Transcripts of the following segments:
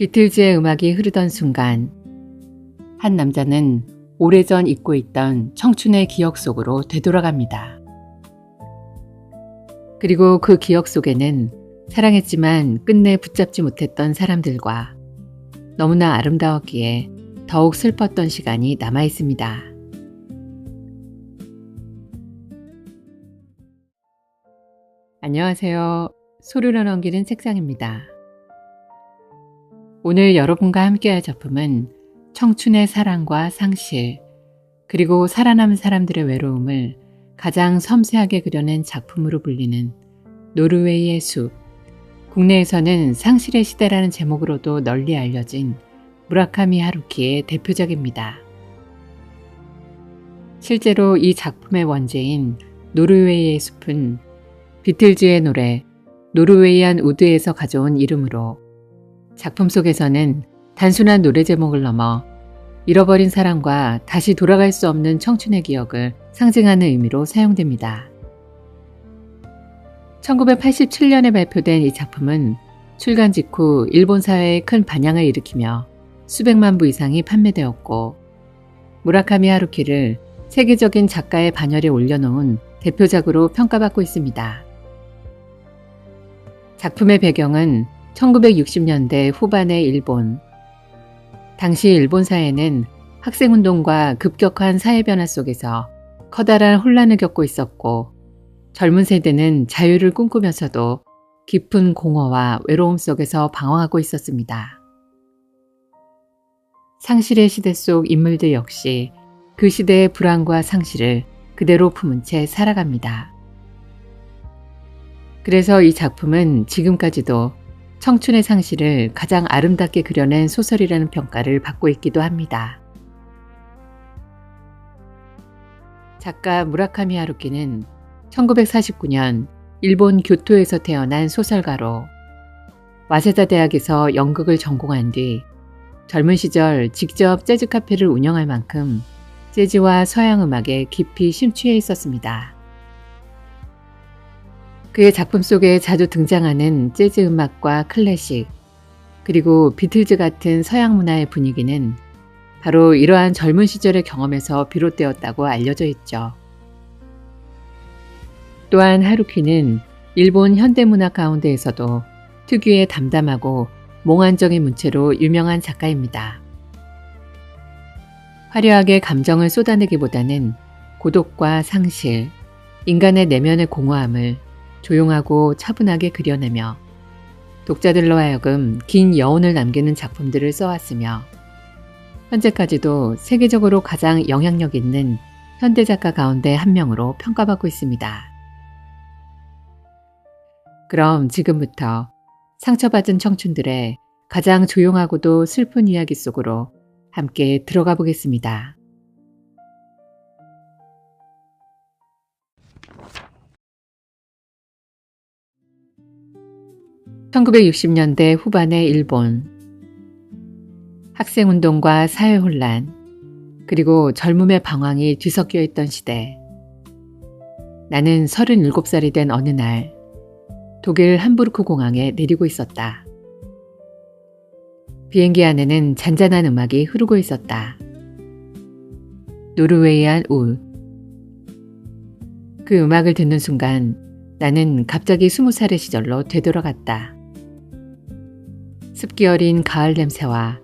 비틀즈의 음악이 흐르던 순간 한 남자는 오래전 잊고 있던 청춘의 기억 속으로 되돌아갑니다. 그리고 그 기억 속에는 사랑했지만 끝내 붙잡지 못했던 사람들과 너무나 아름다웠기에 더욱 슬펐던 시간이 남아 있습니다. 안녕하세요. 소리로 넘기는 책상입니다. 오늘 여러분과 함께할 작품은 청춘의 사랑과 상실, 그리고 살아남은 사람들의 외로움을 가장 섬세하게 그려낸 작품으로 불리는 노르웨이의 숲, 국내에서는 상실의 시대라는 제목으로도 널리 알려진 무라카미 하루키의 대표작입니다. 실제로 이 작품의 원제인 노르웨이의 숲은 비틀즈의 노래 노르웨이안 우드에서 가져온 이름으로 작품 속에서는 단순한 노래 제목을 넘어 잃어버린 사랑과 다시 돌아갈 수 없는 청춘의 기억을 상징하는 의미로 사용됩니다. 1987년에 발표된 이 작품은 출간 직후 일본 사회에 큰 반향을 일으키며 수백만 부 이상이 판매되었고, 무라카미 하루키를 세계적인 작가의 반열에 올려놓은 대표작으로 평가받고 있습니다. 작품의 배경은 1960년대 후반의 일본. 당시 일본 사회는 학생운동과 급격한 사회변화 속에서 커다란 혼란을 겪고 있었고, 젊은 세대는 자유를 꿈꾸면서도 깊은 공허와 외로움 속에서 방황하고 있었습니다. 상실의 시대 속 인물들 역시 그 시대의 불안과 상실을 그대로 품은 채 살아갑니다. 그래서 이 작품은 지금까지도 청춘의 상실을 가장 아름답게 그려낸 소설이라는 평가를 받고 있기도 합니다. 작가 무라카미 하루키는 1949년 일본 교토에서 태어난 소설가로 와세다 대학에서 연극을 전공한 뒤 젊은 시절 직접 재즈 카페를 운영할 만큼 재즈와 서양 음악에 깊이 심취해 있었습니다. 그의 작품 속에 자주 등장하는 재즈 음악과 클래식, 그리고 비틀즈 같은 서양 문화의 분위기는 바로 이러한 젊은 시절의 경험에서 비롯되었다고 알려져 있죠. 또한 하루키는 일본 현대문화 가운데에서도 특유의 담담하고 몽환적인 문체로 유명한 작가입니다. 화려하게 감정을 쏟아내기보다는 고독과 상실, 인간의 내면의 공허함을 조용하고 차분하게 그려내며 독자들로 하여금 긴 여운을 남기는 작품들을 써왔으며, 현재까지도 세계적으로 가장 영향력 있는 현대작가 가운데 한 명으로 평가받고 있습니다. 그럼 지금부터 상처받은 청춘들의 가장 조용하고도 슬픈 이야기 속으로 함께 들어가 보겠습니다. (1960년대) 후반의 일본. 학생운동과 사회혼란, 그리고 젊음의 방황이 뒤섞여 있던 시대. 나는 37살이 된 어느 날 독일 함부르크 공항에 내리고 있었다. 비행기 안에는 잔잔한 음악이 흐르고 있었다. 노르웨이안 우드. 그 음악을 듣는 순간 나는 갑자기 20살의 시절로 되돌아갔다. 습기 어린 가을 냄새와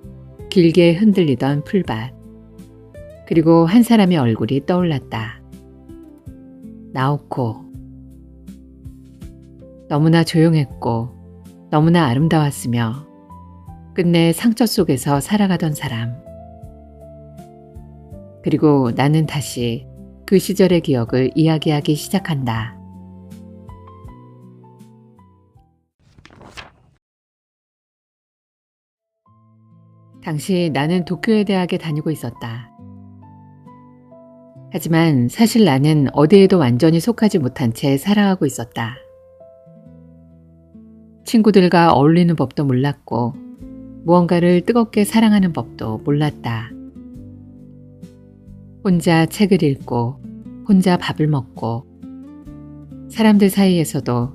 길게 흔들리던 풀밭, 그리고 한 사람의 얼굴이 떠올랐다. 나오코. 너무나 조용했고 너무나 아름다웠으며 끝내 상처 속에서 살아가던 사람. 그리고 나는 다시 그 시절의 기억을 이야기하기 시작한다. 당시 나는 도쿄의 대학에 다니고 있었다. 하지만 사실 나는 어디에도 완전히 속하지 못한 채 살아가고 있었다. 친구들과 어울리는 법도 몰랐고 무언가를 뜨겁게 사랑하는 법도 몰랐다. 혼자 책을 읽고 혼자 밥을 먹고 사람들 사이에서도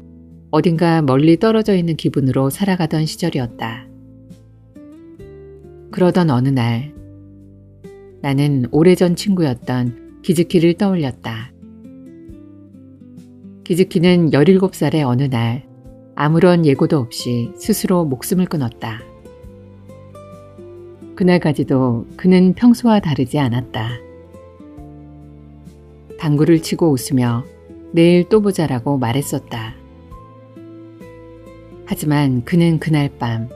어딘가 멀리 떨어져 있는 기분으로 살아가던 시절이었다. 그러던 어느 날 나는 오래전 친구였던 기즈키를 떠올렸다. 기즈키는 17살의 어느 날 아무런 예고도 없이 스스로 목숨을 끊었다. 그날까지도 그는 평소와 다르지 않았다. 당구를 치고 웃으며 내일 또 보자라고 말했었다. 하지만 그는 그날 밤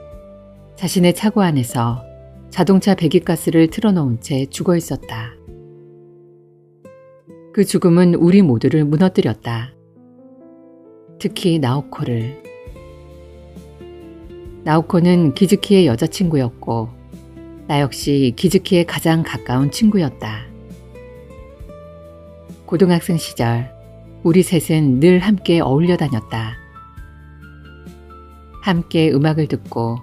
자신의 차고 안에서 자동차 배기가스를 틀어놓은 채 죽어 있었다. 그 죽음은 우리 모두를 무너뜨렸다. 특히 나오코를. 나오코는 기즈키의 여자친구였고 나 역시 기즈키의 가장 가까운 친구였다. 고등학생 시절 우리 셋은 늘 함께 어울려 다녔다. 함께 음악을 듣고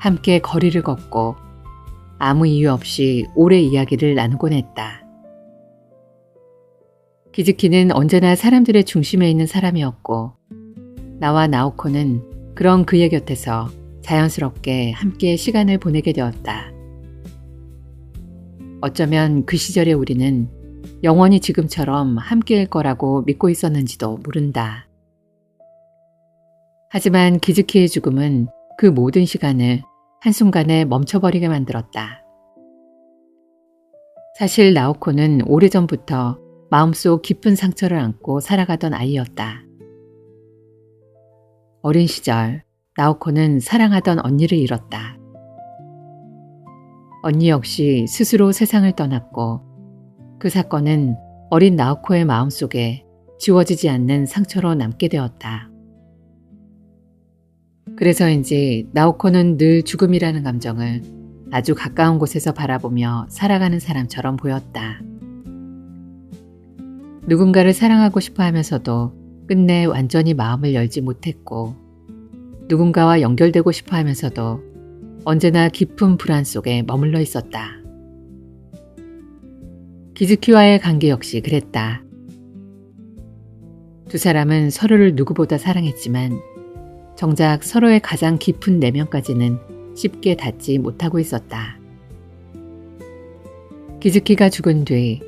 함께 거리를 걷고 아무 이유 없이 오래 이야기를 나누곤 했다. 기즈키는 언제나 사람들의 중심에 있는 사람이었고 나와 나오코는 그런 그의 곁에서 자연스럽게 함께 시간을 보내게 되었다. 어쩌면 그 시절의 우리는 영원히 지금처럼 함께일 거라고 믿고 있었는지도 모른다. 하지만 기즈키의 죽음은 그 모든 시간을 한순간에 멈춰버리게 만들었다. 사실 나오코는 오래전부터 마음속 깊은 상처를 안고 살아가던 아이였다. 어린 시절 나오코는 사랑하던 언니를 잃었다. 언니 역시 스스로 세상을 떠났고 그 사건은 어린 나오코의 마음속에 지워지지 않는 상처로 남게 되었다. 그래서인지 나오코는 늘 죽음이라는 감정을 아주 가까운 곳에서 바라보며 살아가는 사람처럼 보였다. 누군가를 사랑하고 싶어 하면서도 끝내 완전히 마음을 열지 못했고 누군가와 연결되고 싶어 하면서도 언제나 깊은 불안 속에 머물러 있었다. 기즈키와의 관계 역시 그랬다. 두 사람은 서로를 누구보다 사랑했지만 정작 서로의 가장 깊은 내면까지는 쉽게 닿지 못하고 있었다. 기즈키가 죽은 뒤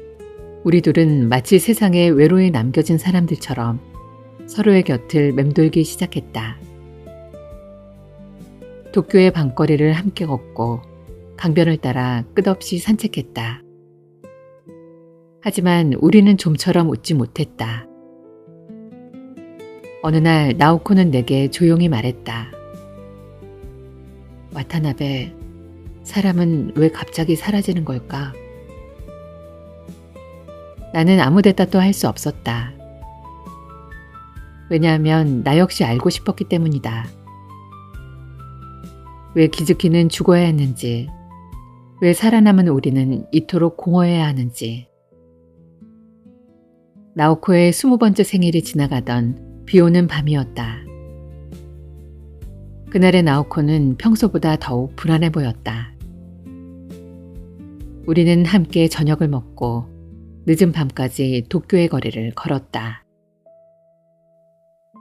우리 둘은 마치 세상에 외로이 남겨진 사람들처럼 서로의 곁을 맴돌기 시작했다. 도쿄의 밤거리를 함께 걷고 강변을 따라 끝없이 산책했다. 하지만 우리는 좀처럼 웃지 못했다. 어느 날 나오코는 내게 조용히 말했다. 와타나베, 사람은 왜 갑자기 사라지는 걸까? 나는 아무 대답도 할 수 없었다. 왜냐하면 나 역시 알고 싶었기 때문이다. 왜 기즈키는 죽어야 했는지, 왜 살아남은 우리는 이토록 공허해야 하는지. 나오코의 20번째 생일이 지나가던 비오는 밤이었다. 그날의 나오코는 평소보다 더욱 불안해 보였다. 우리는 함께 저녁을 먹고 늦은 밤까지 도쿄의 거리를 걸었다.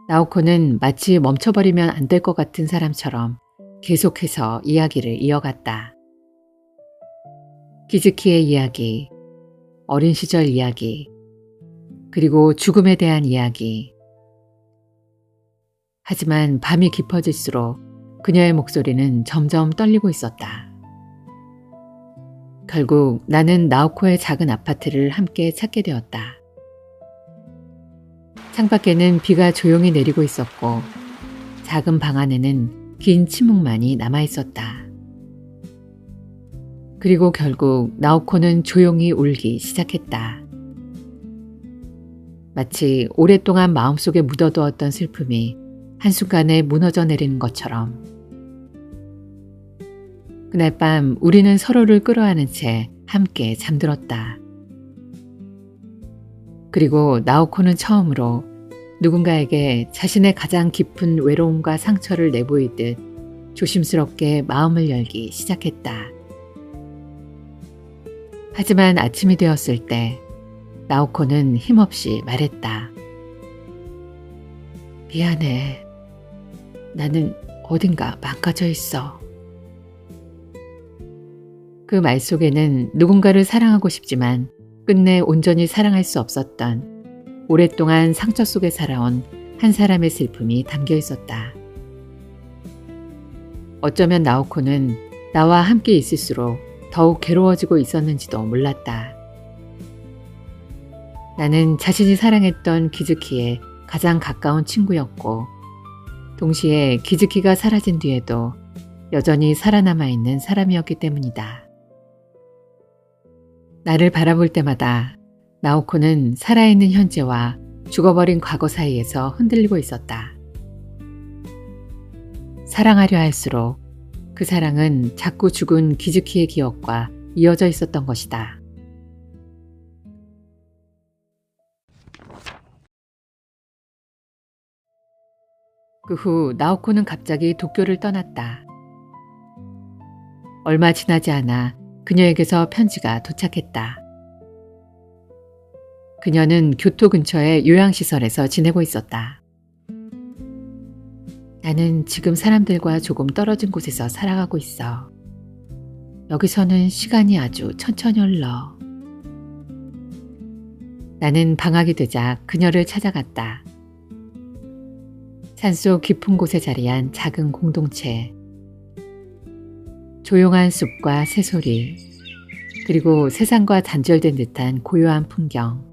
나오코는 마치 멈춰버리면 안 될 것 같은 사람처럼 계속해서 이야기를 이어갔다. 기즈키의 이야기, 어린 시절 이야기, 그리고 죽음에 대한 이야기. 하지만 밤이 깊어질수록 그녀의 목소리는 점점 떨리고 있었다. 결국 나는 나오코의 작은 아파트를 함께 찾게 되었다. 창밖에는 비가 조용히 내리고 있었고 작은 방 안에는 긴 침묵만이 남아있었다. 그리고 결국 나오코는 조용히 울기 시작했다. 마치 오랫동안 마음속에 묻어두었던 슬픔이 한순간에 무너져 내리는 것처럼. 그날 밤 우리는 서로를 끌어안은 채 함께 잠들었다. 그리고 나오코는 처음으로 누군가에게 자신의 가장 깊은 외로움과 상처를 내보이듯 조심스럽게 마음을 열기 시작했다. 하지만 아침이 되었을 때 나오코는 힘없이 말했다. 미안해. 나는 어딘가 망가져 있어. 그 말 속에는 누군가를 사랑하고 싶지만 끝내 온전히 사랑할 수 없었던 오랫동안 상처 속에 살아온 한 사람의 슬픔이 담겨 있었다. 어쩌면 나오코는 나와 함께 있을수록 더욱 괴로워지고 있었는지도 몰랐다. 나는 자신이 사랑했던 기즈키의 가장 가까운 친구였고 동시에 기즈키가 사라진 뒤에도 여전히 살아남아 있는 사람이었기 때문이다. 나를 바라볼 때마다 나오코는 살아있는 현재와 죽어버린 과거 사이에서 흔들리고 있었다. 사랑하려 할수록 그 사랑은 자꾸 죽은 기즈키의 기억과 이어져 있었던 것이다. 그 후 나오코는 갑자기 도쿄를 떠났다. 얼마 지나지 않아 그녀에게서 편지가 도착했다. 그녀는 교토 근처의 요양시설에서 지내고 있었다. 나는 지금 사람들과 조금 떨어진 곳에서 살아가고 있어. 여기서는 시간이 아주 천천히 흘러. 나는 방학이 되자 그녀를 찾아갔다. 산속 깊은 곳에 자리한 작은 공동체. 조용한 숲과 새소리, 그리고 세상과 단절된 듯한 고요한 풍경.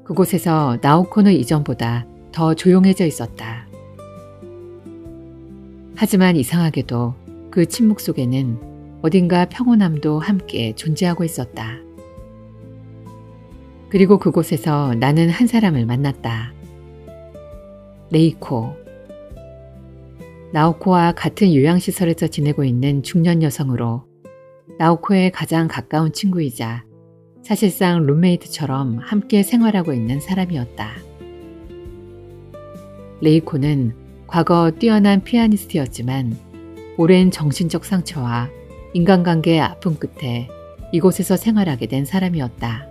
그곳에서 나오코는 이전보다 더 조용해져 있었다. 하지만 이상하게도 그 침묵 속에는 어딘가 평온함도 함께 존재하고 있었다. 그리고 그곳에서 나는 한 사람을 만났다. 레이코. 나오코와 같은 요양시설에서 지내고 있는 중년 여성으로 나오코의 가장 가까운 친구이자 사실상 룸메이트처럼 함께 생활하고 있는 사람이었다. 레이코는 과거 뛰어난 피아니스트였지만 오랜 정신적 상처와 인간관계의 아픔 끝에 이곳에서 생활하게 된 사람이었다.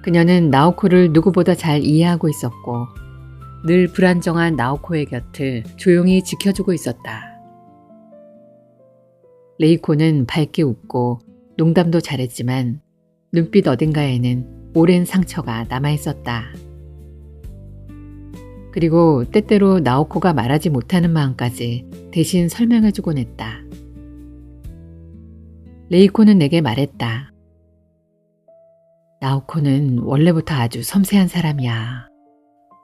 그녀는 나오코를 누구보다 잘 이해하고 있었고 늘 불안정한 나오코의 곁을 조용히 지켜주고 있었다. 레이코는 밝게 웃고 농담도 잘했지만 눈빛 어딘가에는 오랜 상처가 남아있었다. 그리고 때때로 나오코가 말하지 못하는 마음까지 대신 설명해주곤 했다. 레이코는 내게 말했다. 나오코는 원래부터 아주 섬세한 사람이야.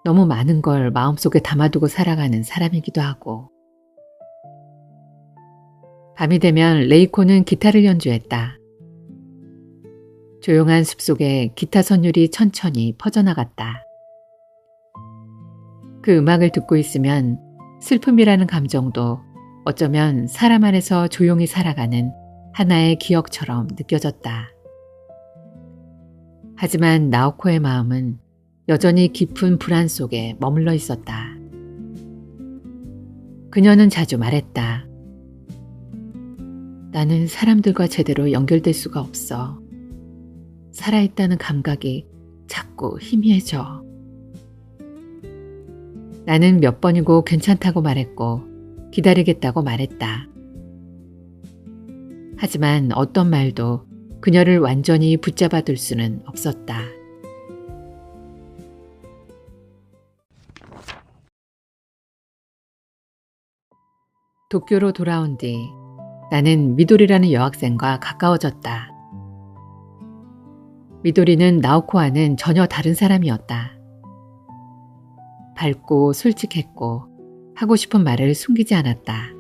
너무 많은 걸 마음속에 담아두고 살아가는 사람이기도 하고. 밤이 되면 레이코는 기타를 연주했다. 조용한 숲속에 기타 선율이 천천히 퍼져나갔다. 그 음악을 듣고 있으면 슬픔이라는 감정도 어쩌면 사람 안에서 조용히 살아가는 하나의 기억처럼 느껴졌다. 하지만 나오코의 마음은 여전히 깊은 불안 속에 머물러 있었다. 그녀는 자주 말했다. 나는 사람들과 제대로 연결될 수가 없어. 살아있다는 감각이 자꾸 희미해져. 나는 몇 번이고 괜찮다고 말했고 기다리겠다고 말했다. 하지만 어떤 말도 그녀를 완전히 붙잡아 둘 수는 없었다. 도쿄로 돌아온 뒤 나는 미도리라는 여학생과 가까워졌다. 미도리는 나오코와는 전혀 다른 사람이었다. 밝고 솔직했고 하고 싶은 말을 숨기지 않았다.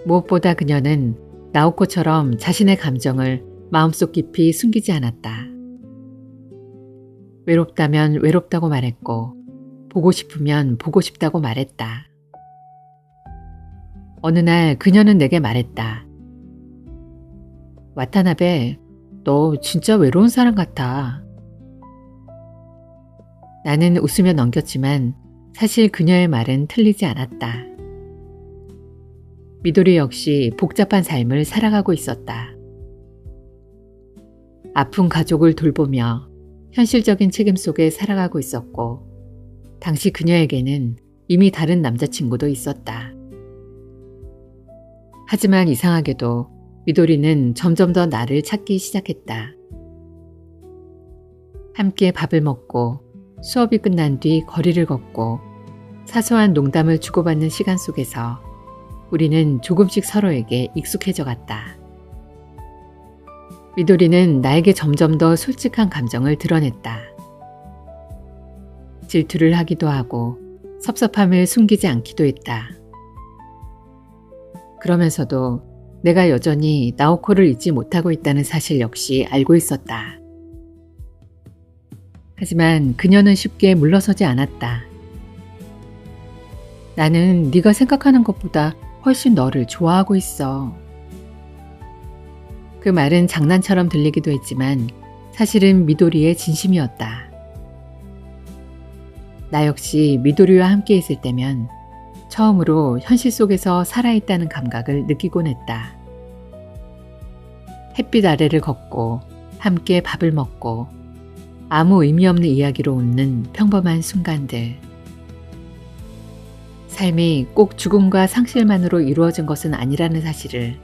무엇보다 그녀는 나오코처럼 자신의 감정을 마음속 깊이 숨기지 않았다. 외롭다면 외롭다고 말했고 보고 싶으면 보고 싶다고 말했다. 어느 날 그녀는 내게 말했다. 와타나베, 너 진짜 외로운 사람 같아. 나는 웃으며 넘겼지만 사실 그녀의 말은 틀리지 않았다. 미도리 역시 복잡한 삶을 살아가고 있었다. 아픈 가족을 돌보며 현실적인 책임 속에 살아가고 있었고 당시 그녀에게는 이미 다른 남자친구도 있었다. 하지만 이상하게도 미도리는 점점 더 나를 찾기 시작했다. 함께 밥을 먹고 수업이 끝난 뒤 거리를 걷고 사소한 농담을 주고받는 시간 속에서 우리는 조금씩 서로에게 익숙해져 갔다. 미도리는 나에게 점점 더 솔직한 감정을 드러냈다. 질투를 하기도 하고 섭섭함을 숨기지 않기도 했다. 그러면서도 내가 여전히 나오코를 잊지 못하고 있다는 사실 역시 알고 있었다. 하지만 그녀는 쉽게 물러서지 않았다. 나는 네가 생각하는 것보다 훨씬 너를 좋아하고 있어. 그 말은 장난처럼 들리기도 했지만 사실은 미도리의 진심이었다. 나 역시 미도리와 함께 있을 때면 처음으로 현실 속에서 살아있다는 감각을 느끼곤 했다. 햇빛 아래를 걷고 함께 밥을 먹고 아무 의미 없는 이야기로 웃는 평범한 순간들. 삶이 꼭 죽음과 상실만으로 이루어진 것은 아니라는 사실을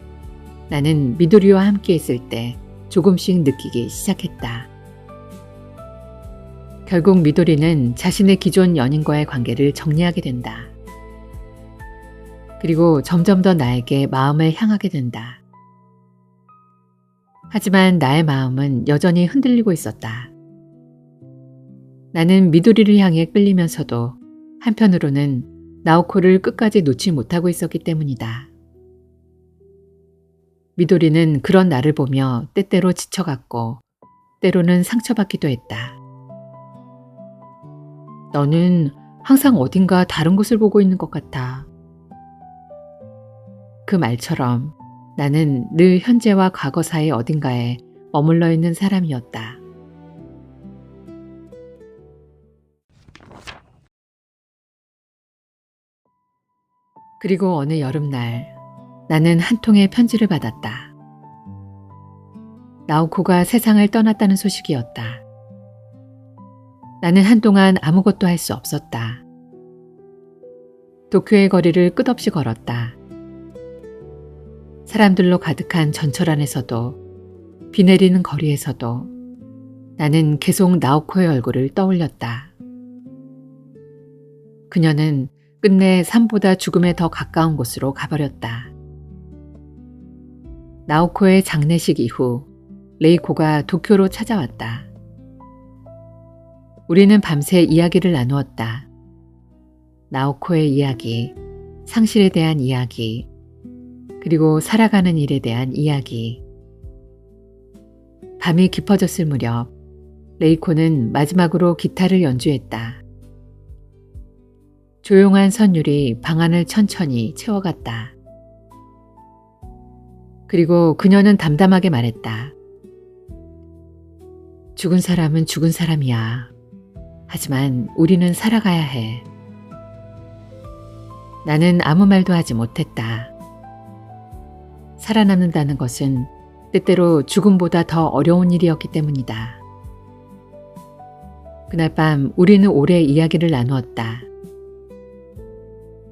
나는 미도리와 함께 있을 때 조금씩 느끼기 시작했다. 결국 미도리는 자신의 기존 연인과의 관계를 정리하게 된다. 그리고 점점 더 나에게 마음을 향하게 된다. 하지만 나의 마음은 여전히 흔들리고 있었다. 나는 미도리를 향해 끌리면서도 한편으로는 나오코를 끝까지 놓지 못하고 있었기 때문이다. 미도리는 그런 나를 보며 때때로 지쳐갔고 때로는 상처받기도 했다. 너는 항상 어딘가 다른 곳을 보고 있는 것 같아. 그 말처럼 나는 늘 현재와 과거 사이 어딘가에 머물러 있는 사람이었다. 그리고 어느 여름날 나는 한 통의 편지를 받았다. 나오코가 세상을 떠났다는 소식이었다. 나는 한동안 아무것도 할 수 없었다. 도쿄의 거리를 끝없이 걸었다. 사람들로 가득한 전철 안에서도 비 내리는 거리에서도 나는 계속 나오코의 얼굴을 떠올렸다. 그녀는 끝내 삶보다 죽음에 더 가까운 곳으로 가버렸다. 나오코의 장례식 이후 레이코가 도쿄로 찾아왔다. 우리는 밤새 이야기를 나누었다. 나오코의 이야기, 상실에 대한 이야기, 그리고 살아가는 일에 대한 이야기. 밤이 깊어졌을 무렵 레이코는 마지막으로 기타를 연주했다. 조용한 선율이 방 안을 천천히 채워갔다. 그리고 그녀는 담담하게 말했다. 죽은 사람은 죽은 사람이야. 하지만 우리는 살아가야 해. 나는 아무 말도 하지 못했다. 살아남는다는 것은 때때로 죽음보다 더 어려운 일이었기 때문이다. 그날 밤 우리는 오래 이야기를 나누었다.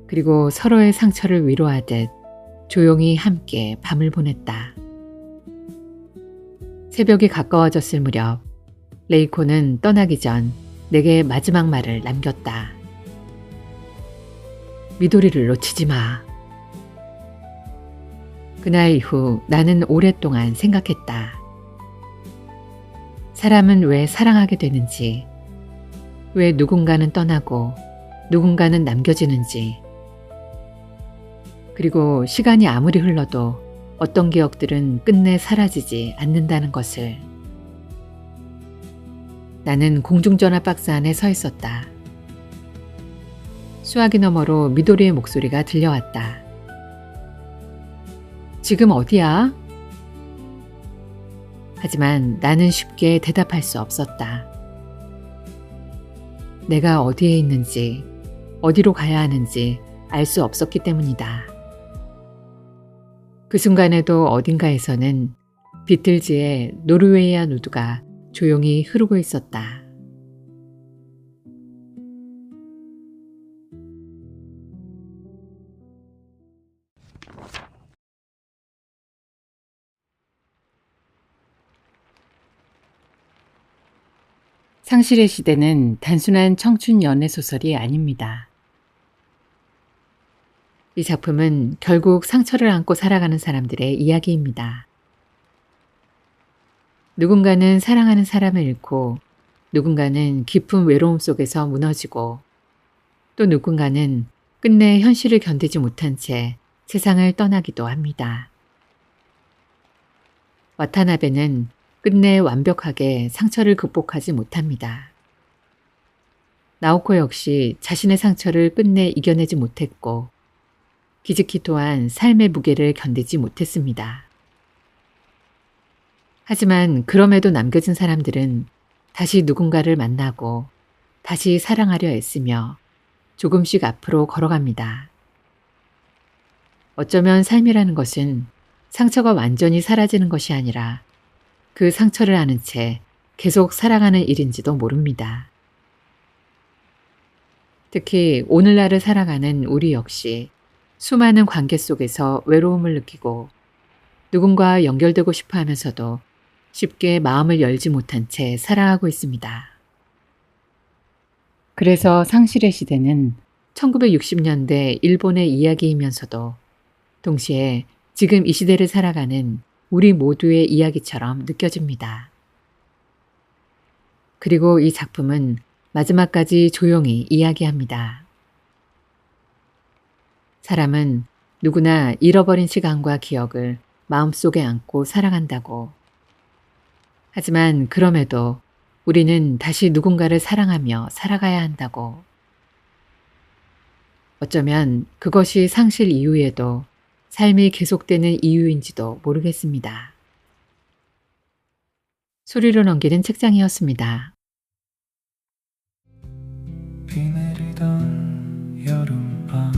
그리고 서로의 상처를 위로하듯 조용히 함께 밤을 보냈다. 새벽이 가까워졌을 무렵 레이코는 떠나기 전 내게 마지막 말을 남겼다. 미도리를 놓치지 마. 그날 이후 나는 오랫동안 생각했다. 사람은 왜 사랑하게 되는지, 왜 누군가는 떠나고 누군가는 남겨지는지, 그리고 시간이 아무리 흘러도 어떤 기억들은 끝내 사라지지 않는다는 것을. 나는 공중전화 박스 안에 서 있었다. 수화기 너머로 미도리의 목소리가 들려왔다. 지금 어디야? 하지만 나는 쉽게 대답할 수 없었다. 내가 어디에 있는지, 어디로 가야 하는지 알 수 없었기 때문이다. 그 순간에도 어딘가에서는 비틀즈의 노르웨이안 우드가 조용히 흐르고 있었다. 상실의 시대는 단순한 청춘 연애 소설이 아닙니다. 이 작품은 결국 상처를 안고 살아가는 사람들의 이야기입니다. 누군가는 사랑하는 사람을 잃고, 누군가는 깊은 외로움 속에서 무너지고, 또 누군가는 끝내 현실을 견디지 못한 채 세상을 떠나기도 합니다. 와타나베는 끝내 완벽하게 상처를 극복하지 못합니다. 나오코 역시 자신의 상처를 끝내 이겨내지 못했고, 기즈키 또한 삶의 무게를 견디지 못했습니다. 하지만 그럼에도 남겨진 사람들은 다시 누군가를 만나고 다시 사랑하려 애쓰며 조금씩 앞으로 걸어갑니다. 어쩌면 삶이라는 것은 상처가 완전히 사라지는 것이 아니라 그 상처를 아는 채 계속 살아가는 일인지도 모릅니다. 특히 오늘날을 살아가는 우리 역시 수많은 관계 속에서 외로움을 느끼고 누군가와 연결되고 싶어 하면서도 쉽게 마음을 열지 못한 채 살아가고 있습니다. 그래서 상실의 시대는 1960년대 일본의 이야기이면서도 동시에 지금 이 시대를 살아가는 우리 모두의 이야기처럼 느껴집니다. 그리고 이 작품은 마지막까지 조용히 이야기합니다. 사람은 누구나 잃어버린 시간과 기억을 마음속에 안고 살아간다고. 하지만 그럼에도 우리는 다시 누군가를 사랑하며 살아가야 한다고. 어쩌면 그것이 상실 이후에도 삶이 계속되는 이유인지도 모르겠습니다. 소리로 넘기는 책장이었습니다. 비 내리던 여름밤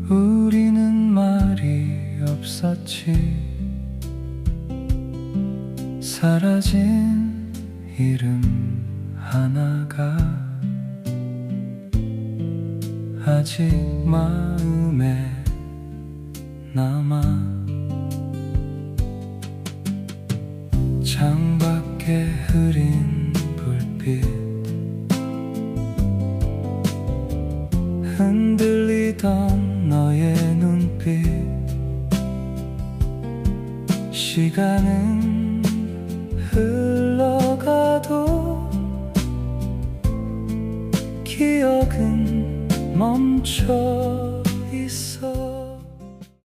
우리는 말이 없었지. 사라진 이름 하나가 아직 마음에 남아. 창밖에 흐린 불빛 흔들리던 너의 눈빛. 시간은 흘러가도 기억은 멈춰 있어.